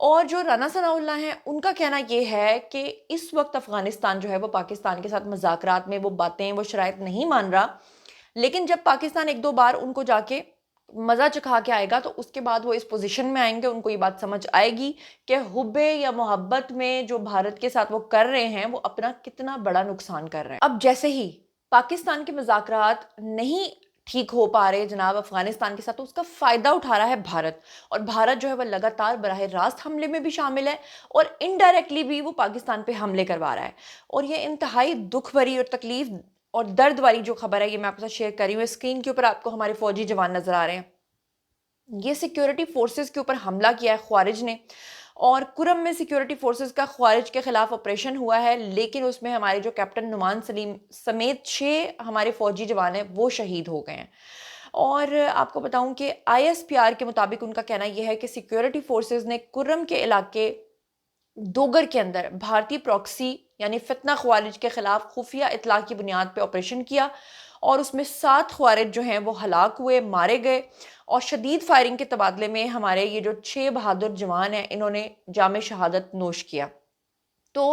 اور جو رانا ثناءاللہ ہیں ان کا کہنا یہ ہے کہ اس وقت افغانستان جو ہے وہ پاکستان کے ساتھ مذاکرات میں وہ باتیں وہ شرائط نہیں مان رہا، لیکن جب پاکستان ایک دو بار ان کو جا کے مزہ چکھا کے آئے گا تو اس کے بعد وہ اس پوزیشن میں آئیں گے، ان کو یہ بات سمجھ آئے گی کہ حب یا محبت میں جو بھارت کے ساتھ وہ کر رہے ہیں وہ اپنا کتنا بڑا نقصان کر رہے ہیں۔ اب جیسے ہی پاکستان کے مذاکرات نہیں ٹھیک ہو پا رہے جناب افغانستان کے ساتھ، تو اس کا فائدہ اٹھا رہا ہے بھارت، اور بھارت جو ہے وہ لگاتار براہ راست حملے میں بھی شامل ہے اور انڈائریکٹلی بھی وہ پاکستان پہ حملے کروا رہا ہے۔ اور یہ انتہائی دکھ بھری اور تکلیف اور درد والی جو خبر ہے یہ میں آپ کے ساتھ شیئر کر رہی ہوں۔ اسکرین کے اوپر آپ کو ہمارے فوجی جوان نظر آ رہے ہیں، یہ سیکیورٹی فورسز کے اوپر حملہ کیا ہے خوارج نے، اور کرم میں سیکیورٹی فورسز کا خوارج کے خلاف آپریشن ہوا ہے، لیکن اس میں ہمارے جو کیپٹن نعمان سلیم سمیت 6 ہمارے فوجی جوان ہیں وہ شہید ہو گئے ہیں۔ اور آپ کو بتاؤں کہ ISPR کے مطابق ان کا کہنا یہ ہے کہ سیکیورٹی فورسز نے کرم کے علاقے دوگر کے اندر بھارتی پروکسی یعنی فتنہ خوارج کے خلاف خفیہ اطلاع کی بنیاد پہ آپریشن کیا، اور اس میں 7 خوارج جو ہیں وہ ہلاک ہوئے، مارے گئے، اور شدید فائرنگ کے تبادلے میں ہمارے یہ جو 6 بہادر جوان ہیں انہوں نے جام شہادت نوش کیا۔ تو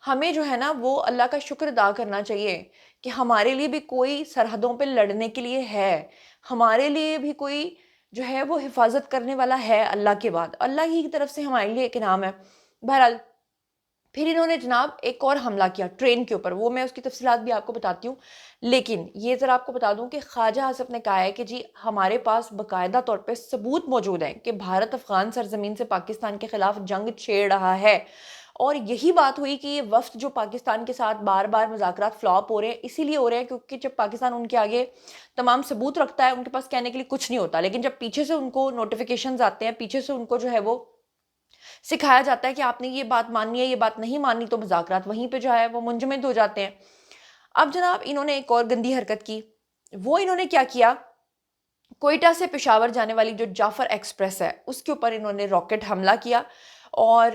ہمیں جو ہے نا وہ اللہ کا شکر ادا کرنا چاہیے کہ ہمارے لیے بھی کوئی سرحدوں پہ لڑنے کے لیے ہے، ہمارے لیے بھی کوئی جو ہے وہ حفاظت کرنے والا ہے اللہ کے بعد، اللہ ہی کی طرف سے ہمارے لیے ایک انعام ہے۔ بہرحال پھر انہوں نے جناب ایک اور حملہ کیا ٹرین کے اوپر، وہ میں اس کی تفصیلات بھی آپ کو بتاتی ہوں، لیکن یہ ذرا آپ کو بتا دوں کہ خواجہ آصف نے کہا ہے کہ جی ہمارے پاس باقاعدہ طور پہ ثبوت موجود ہیں کہ بھارت افغان سرزمین سے پاکستان کے خلاف جنگ چھیڑ رہا ہے، اور یہی بات ہوئی کہ یہ وفد جو پاکستان کے ساتھ بار بار مذاکرات فلاپ ہو رہے ہیں اسی لیے ہو رہے ہیں کیونکہ جب پاکستان ان کے آگے تمام ثبوت رکھتا ہے ان کے پاس کہنے کے لیے کچھ نہیں ہوتا، لیکن جب پیچھے سے ان کو نوٹیفیکیشنز آتے ہیں، پیچھے سے ان کو جو ہے وہ سکھایا جاتا ہے کہ آپ نے یہ بات ماننی ہے یہ بات نہیں ماننی، تو مذاکرات وہیں پہ جو ہے وہ منجمد ہو جاتے ہیں۔ اب جناب انہوں نے ایک اور گندی حرکت کی، وہ انہوں نے کیا کیا، کوئٹہ سے پشاور جانے والی جو جعفر ایکسپریس ہے اس کے اوپر انہوں نے راکٹ حملہ کیا، اور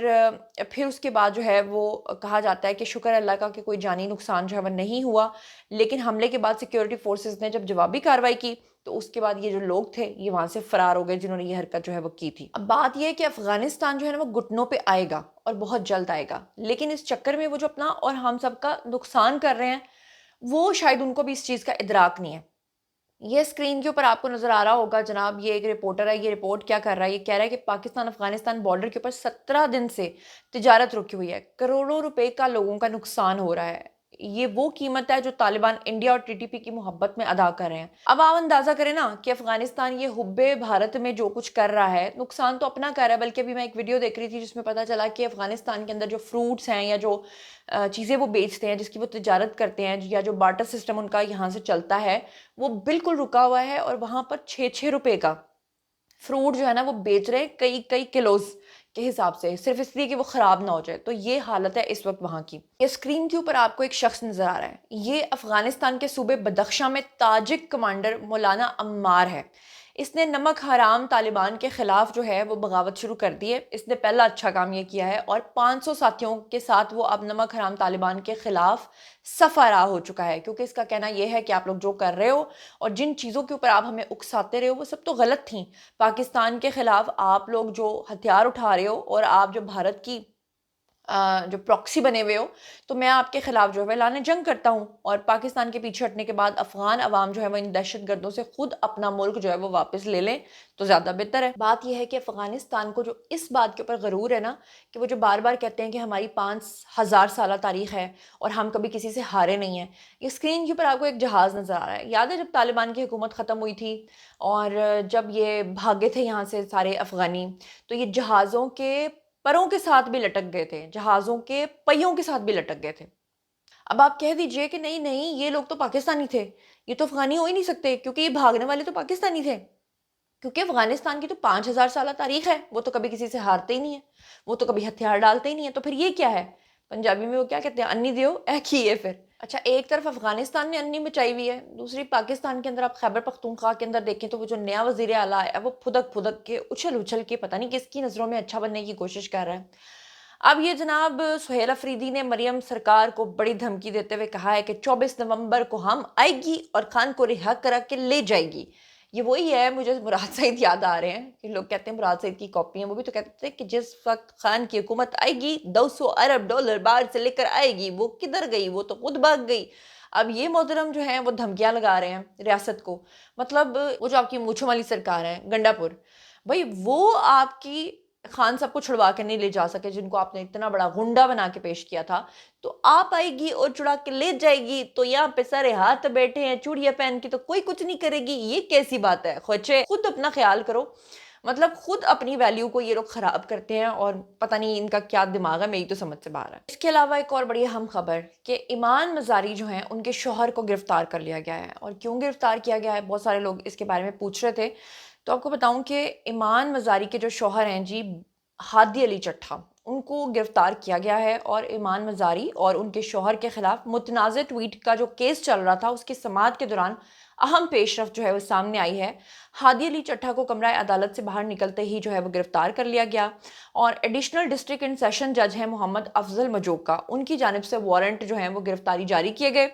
پھر اس کے بعد جو ہے وہ کہا جاتا ہے کہ شکر اللہ کا کہ کوئی جانی نقصان جو ہے وہ نہیں ہوا، لیکن حملے کے بعد سیکیورٹی فورسز نے جب جوابی کارروائی کی تو اس کے بعد یہ جو لوگ تھے یہ وہاں سے فرار ہو گئے جنہوں نے یہ حرکت جو ہے وہ کی تھی۔ اب بات یہ ہے کہ افغانستان جو ہے نا وہ گھٹنوں پہ آئے گا اور بہت جلد آئے گا، لیکن اس چکر میں وہ جو اپنا اور ہم سب کا نقصان کر رہے ہیں وہ شاید ان کو بھی اس چیز کا ادراک نہیں ہے۔ یہ اسکرین کے اوپر آپ کو نظر آ رہا ہوگا جناب، یہ ایک رپورٹر ہے، یہ رپورٹ کیا کر رہا ہے، یہ کہہ رہا ہے کہ پاکستان افغانستان بارڈر کے اوپر 17 دن سے تجارت رکی ہوئی ہے، کروڑوں روپے کا لوگوں کا نقصان ہو رہا ہے۔ یہ وہ قیمت ہے جو طالبان انڈیا اور TTP کی محبت میں ادا کر رہے ہیں۔ اب آپ اندازہ کریں نا کہ افغانستان یہ حب بھارت میں جو کچھ کر رہا ہے نقصان تو اپنا کر رہا ہے، بلکہ ابھی میں ایک ویڈیو دیکھ رہی تھی جس میں پتا چلا کہ افغانستان کے اندر جو فروٹس ہیں یا جو چیزیں وہ بیچتے ہیں جس کی وہ تجارت کرتے ہیں یا جو بارٹر سسٹم ان کا یہاں سے چلتا ہے وہ بالکل رکا ہوا ہے، اور وہاں پر 6 روپے کا فروٹ جو ہے نا وہ بیچ رہے ہیں کئی کلوز کے حساب سے، صرف اس لیے کہ وہ خراب نہ ہو جائے۔ تو یہ حالت ہے اس وقت وہاں کی۔ یہ اسکرین کے اوپر آپ کو ایک شخص نظر آ رہا ہے، یہ افغانستان کے صوبے بدخشاں میں تاجک کمانڈر مولانا عمار ہے۔ اس نے نمک حرام طالبان کے خلاف جو ہے وہ بغاوت شروع کر دی ہے، اس نے پہلا اچھا کام یہ کیا ہے، اور 500 ساتھیوں کے ساتھ وہ اب نمک حرام طالبان کے خلاف صفا راہ ہو چکا ہے، کیونکہ اس کا کہنا یہ ہے کہ آپ لوگ جو کر رہے ہو اور جن چیزوں کے اوپر آپ ہمیں اکساتے رہے ہو وہ سب تو غلط تھیں۔ پاکستان کے خلاف آپ لوگ جو ہتھیار اٹھا رہے ہو اور آپ جو بھارت کی جو پراکسی بنے ہوئے ہو، تو میں آپ کے خلاف جو ہے اعلان جنگ کرتا ہوں، اور پاکستان کے پیچھے ہٹنے کے بعد افغان عوام جو ہے وہ ان دہشت گردوں سے خود اپنا ملک جو ہے وہ واپس لے لیں تو زیادہ بہتر ہے۔ بات یہ ہے کہ افغانستان کو جو اس بات کے اوپر غرور ہے نا کہ وہ جو بار بار کہتے ہیں کہ ہماری 5000 سالہ تاریخ ہے اور ہم کبھی کسی سے ہارے نہیں ہیں۔ اسکرین کے اوپر آپ کو ایک جہاز نظر آ رہا ہے، یاد ہے جب طالبان کی حکومت ختم ہوئی تھی اور جب یہ بھاگے تھے یہاں سے سارے افغانی، تو یہ جہازوں کے پروں کے ساتھ بھی لٹک گئے تھے، جہازوں کے پہیوں کے ساتھ بھی لٹک گئے تھے۔ اب آپ کہہ دیجئے کہ نہیں نہیں یہ لوگ تو پاکستانی تھے، یہ تو افغانی ہو ہی نہیں سکتے کیونکہ یہ بھاگنے والے تو پاکستانی تھے، کیونکہ افغانستان کی تو 5000 سالہ تاریخ ہے، وہ تو کبھی کسی سے ہارتے ہی نہیں ہیں، وہ تو کبھی ہتھیار ڈالتے ہی نہیں ہیں، تو پھر یہ کیا ہے؟ پنجابی میں وہ کیا کہتے ہیں، انی دیو اے کی ہے پھر۔ اچھا ایک طرف افغانستان نے انی مچائی ہوئی ہے، دوسری پاکستان کے اندر آپ خیبر پختونخوا کے اندر دیکھیں تو وہ جو نیا وزیر اعلیٰ ہے وہ پھدک کے اچھل کے پتہ نہیں کس کی نظروں میں اچھا بننے کی کوشش کر رہا ہے۔ اب یہ جناب سہیل افریدی نے مریم سرکار کو بڑی دھمکی دیتے ہوئے کہا ہے کہ 24 نومبر کو ہم آئے گی اور خان کو رہا کرا کے لے جائے گی۔ یہ وہی ہے، مجھے مراد سعید یاد آ رہے ہیں کہ لوگ کہتے ہیں مراد سعید کی کاپی ہیں، وہ بھی تو کہتے تھے کہ جس وقت خان کی حکومت آئے گی 200 ارب ڈالر باہر سے لے کر آئے گی، وہ کدھر گئی؟ وہ تو خود بھاگ گئی۔ اب یہ محترم جو ہیں وہ دھمکیاں لگا رہے ہیں ریاست کو، مطلب وہ جو آپ کی مونچھوں والی سرکار ہے گنڈا پور، بھائی وہ آپ کی خان صاحب کو چھڑوا کے نہیں لے جا سکے، جن کو آپ نے اتنا بڑا غنڈہ بنا کے پیش کیا تھا، تو آپ آئے گی اور چھڑا کے لے جائے گی، تو یہاں پہ سارے ہاتھ بیٹھے ہیں چوڑیاں پہن کے، تو کوئی کچھ نہیں کرے گی، یہ کیسی بات ہے؟ خوچے خود اپنا خیال کرو، مطلب خود اپنی ویلیو کو یہ لوگ خراب کرتے ہیں، اور پتہ نہیں ان کا کیا دماغ ہے، میری تو سمجھ سے باہر ہے۔ اس کے علاوہ ایک اور بڑی اہم خبر کہ ایمان مزاری جو ہیں ان کے شوہر کو گرفتار کر لیا گیا ہے، اور کیوں گرفتار کیا گیا ہے بہت سارے لوگ اس کے بارے میں پوچھ رہے تھے، تو آپ کو بتاؤں کہ ایمان مزاری کے جو شوہر ہیں جی ہادی علی چٹھا، ان کو گرفتار کیا گیا ہے، اور ایمان مزاری اور ان کے شوہر کے خلاف متنازع ٹویٹ کا جو کیس چل رہا تھا اس کی سماعت کے دوران اہم پیش رفت جو ہے وہ سامنے آئی ہے۔ ہادی علی چٹھا کو کمرہ عدالت سے باہر نکلتے ہی جو ہے وہ گرفتار کر لیا گیا، اور ایڈیشنل ڈسٹرکٹ اینڈ سیشن جج ہیں محمد افضل مجوکا، ان کی جانب سے وارنٹ جو ہیں وہ گرفتاری جاری کیے گئے،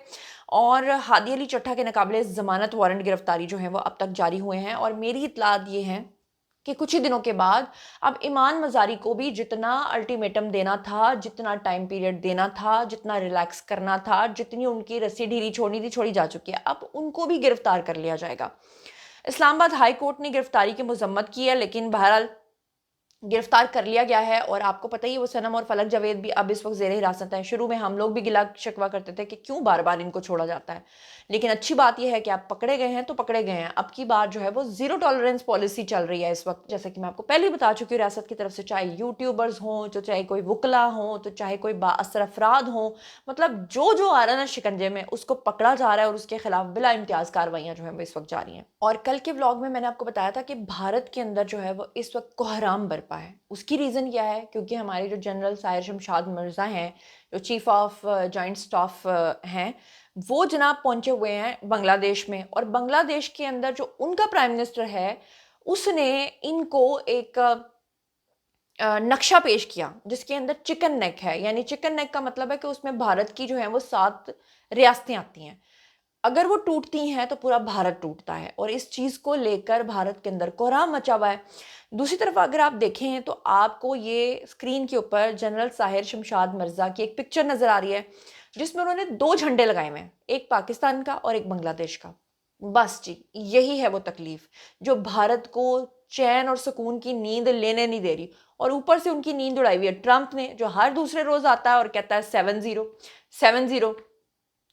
اور ہادی علی چٹھا کے ناقابل ضمانت وارنٹ گرفتاری جو ہیں وہ اب تک جاری ہوئے ہیں، اور میری اطلاعات یہ ہیں کہ کچھ ہی دنوں کے بعد اب ایمان مزاری کو بھی جتنا الٹیمیٹم دینا تھا، جتنا ٹائم پیریڈ دینا تھا، جتنا ریلیکس کرنا تھا، جتنی ان کی رسی ڈھیلی چھوڑنی تھی چھوڑی جا چکی ہے، اب ان کو بھی گرفتار کر لیا جائے گا۔ اسلام آباد ہائی کورٹ نے گرفتاری کی مذمت کی ہے، لیکن بہرحال گرفتار کر لیا گیا ہے، اور آپ کو پتہ ہی ہے وہ صنم اور فلک جاوید بھی اب اس وقت زیر حراست ہیں۔ شروع میں ہم لوگ بھی گلا شکوہ کرتے تھے کہ کیوں بار بار ان کو چھوڑا جاتا ہے، لیکن اچھی بات یہ ہے کہ آپ پکڑے گئے ہیں تو پکڑے گئے ہیں۔ اب کی بار جو ہے وہ زیرو ٹالرنس پالیسی چل رہی ہے اس وقت، جیسے کہ میں آپ کو پہلے بتا چکی ہوں، ریاست کی طرف سے، چاہے یوٹیوبرز ہوں، تو چاہے کوئی وکلا ہوں، تو چاہے کوئی با اثر افراد ہوں، مطلب جو آ رہا ہے نا شکنجے میں، اس کو پکڑا جا رہا ہے، اور اس کے خلاف بلا امتیاز کارروائیاں جو ہیں وہ اس وقت جاری ہیں۔ اور کل کے ولاگ میں نے آپ کو بتایا تھا کہ بھارت کے اندر جو ہے وہ اس وقت کوحرام برپا ہے۔ اس کی ریزن کیا ہے؟ کیونکہ ہمارے جو جنرل ساحر شمشاد مرزا ہیں، جو چیف آف جوائنٹ سٹاف ہیں، وہ جناب پہنچے ہوئے ہیں بنگلہ دیش میں، اور بنگلہ دیش کے اندر جو ان کا پرائم منسٹر ہے، اس نے ان کو ایک نقشہ پیش کیا جس کے اندر چکن نیک ہے، یعنی چکن نیک کا مطلب ہے کہ اس میں بھارت کی جو ہیں وہ 7 ریاستیں آتی ہیں، اگر وہ ٹوٹتی ہیں تو پورا بھارت ٹوٹتا ہے، اور اس چیز کو لے کر بھارت کے اندر کوحرام مچا ہوا ہے۔ دوسری طرف اگر آپ دیکھیں تو آپ کو یہ اسکرین کے اوپر جنرل ساحر شمشاد مرزا کی ایک پکچر نظر آ رہی ہے، جس میں انہوں نے 2 جھنڈے لگائے ہوئے ہیں، ایک پاکستان کا اور ایک بنگلہ دیش کا۔ بس جی، یہی ہے وہ تکلیف جو بھارت کو چین اور سکون کی نیند لینے نہیں دے رہی، اور اوپر سے ان کی نیند اڑائی ہوئی ہے ٹرمپ نے، جو ہر دوسرے روز آتا ہے اور کہتا ہے 7-0 7-0،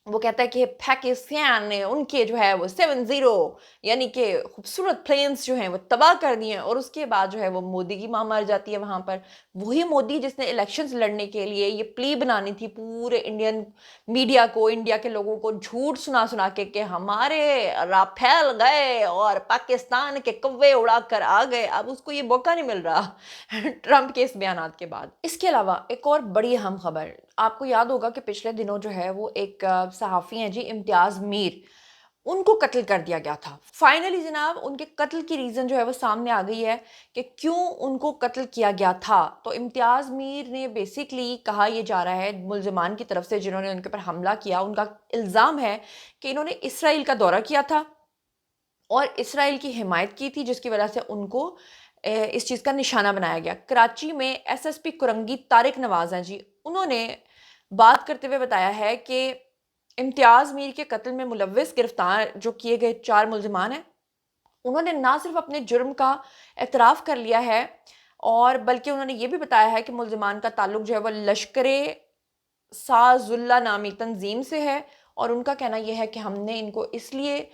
وہ کہتا ہے کہ پاکستان نے ان کے جو ہے وہ 7-0 یعنی کہ خوبصورت پلینز جو ہیں وہ تباہ کر دیے ہیں، اور اس کے بعد جو ہے وہ مودی کی ماں مر جاتی ہے وہاں پر، وہی مودی جس نے الیکشنز لڑنے کے لیے یہ پلی بنانی تھی پورے انڈین میڈیا کو، انڈیا کے لوگوں کو جھوٹ سنا کے کہ ہمارے رافیل گئے اور پاکستان کے کوے اڑا کر آ گئے، اب اس کو یہ موقع نہیں مل رہا ٹرمپ کے اس بیانات کے بعد۔ اس کے علاوہ ایک اور بڑی اہم خبر، آپ کو یاد ہوگا کہ پچھلے دنوں جو ہے وہ ایک صحافی ہیں جی امتیاز میر، ان کو قتل کر دیا گیا تھا۔ فائنلی جناب ان کے قتل کی ریزن جو ہے وہ سامنے آ گئی ہے کہ کیوں ان کو قتل کیا گیا تھا۔ تو امتیاز میر نے بیسیکلی کہا یہ جا رہا ہے ملزمان کی طرف سے جنہوں نے ان کے اوپر حملہ کیا، ان کا الزام ہے کہ انہوں نے اسرائیل کا دورہ کیا تھا اور اسرائیل کی حمایت کی تھی، جس کی وجہ سے ان کو اس چیز کا نشانہ بنایا گیا۔ کراچی میں S S P Korangi Tariq نواز ہیں جی، انہوں نے بات کرتے ہوئے بتایا ہے کہ امتیاز میر کے قتل میں ملوث گرفتار جو کیے گئے 4 ملزمان ہیں، انہوں نے نہ صرف اپنے جرم کا اعتراف کر لیا ہے، اور بلکہ انہوں نے یہ بھی بتایا ہے کہ ملزمان کا تعلق جو ہے وہ لشکر ساز اللہ نامی تنظیم سے ہے، اور ان کا کہنا یہ ہے کہ ہم نے ان کو اس لیے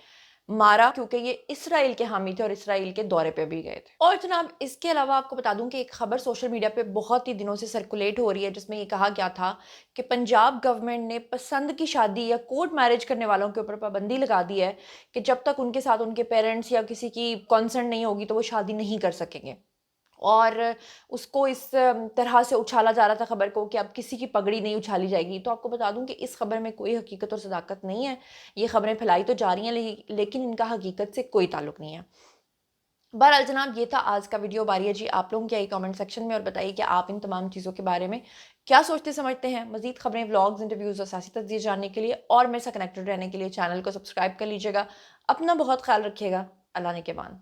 مارا کیونکہ یہ اسرائیل کے حامی تھے اور اسرائیل کے دورے پہ بھی گئے تھے۔ اور جناب اس کے علاوہ آپ کو بتا دوں کہ ایک خبر سوشل میڈیا پہ بہت ہی دنوں سے سرکولیٹ ہو رہی ہے، جس میں یہ کہا گیا تھا کہ پنجاب گورنمنٹ نے پسند کی شادی یا کورٹ میرج کرنے والوں کے اوپر پابندی لگا دی ہے کہ جب تک ان کے ساتھ ان کے پیرنٹس یا کسی کی کنسرن نہیں ہوگی تو وہ شادی نہیں کر سکیں گے، اور اس کو اس طرح سے اچھالا جا رہا تھا خبر کو کہ اب کسی کی پگڑی نہیں اچھالی جائے گی۔ تو آپ کو بتا دوں کہ اس خبر میں کوئی حقیقت اور صداقت نہیں ہے، یہ خبریں پھیلائی تو جا رہی ہیں لیکن ان کا حقیقت سے کوئی تعلق نہیں ہے۔ بہرحال جناب یہ تھا آج کا ویڈیو، باری ہے جی آپ لوگوں کی آئی کامنٹ سیکشن میں، اور بتائیے کہ آپ ان تمام چیزوں کے بارے میں کیا سوچتے سمجھتے ہیں۔ مزید خبریں، ولاگز، انٹرویوز اور سیاسی تجزیے جاننے کے لیے اور میرے ساتھ کنیکٹڈ رہنے کے لیے چینل کو سبسکرائب کر لیجیے گا۔ اپنا بہت خیال رکھیے گا۔ اللہ نے کے بان.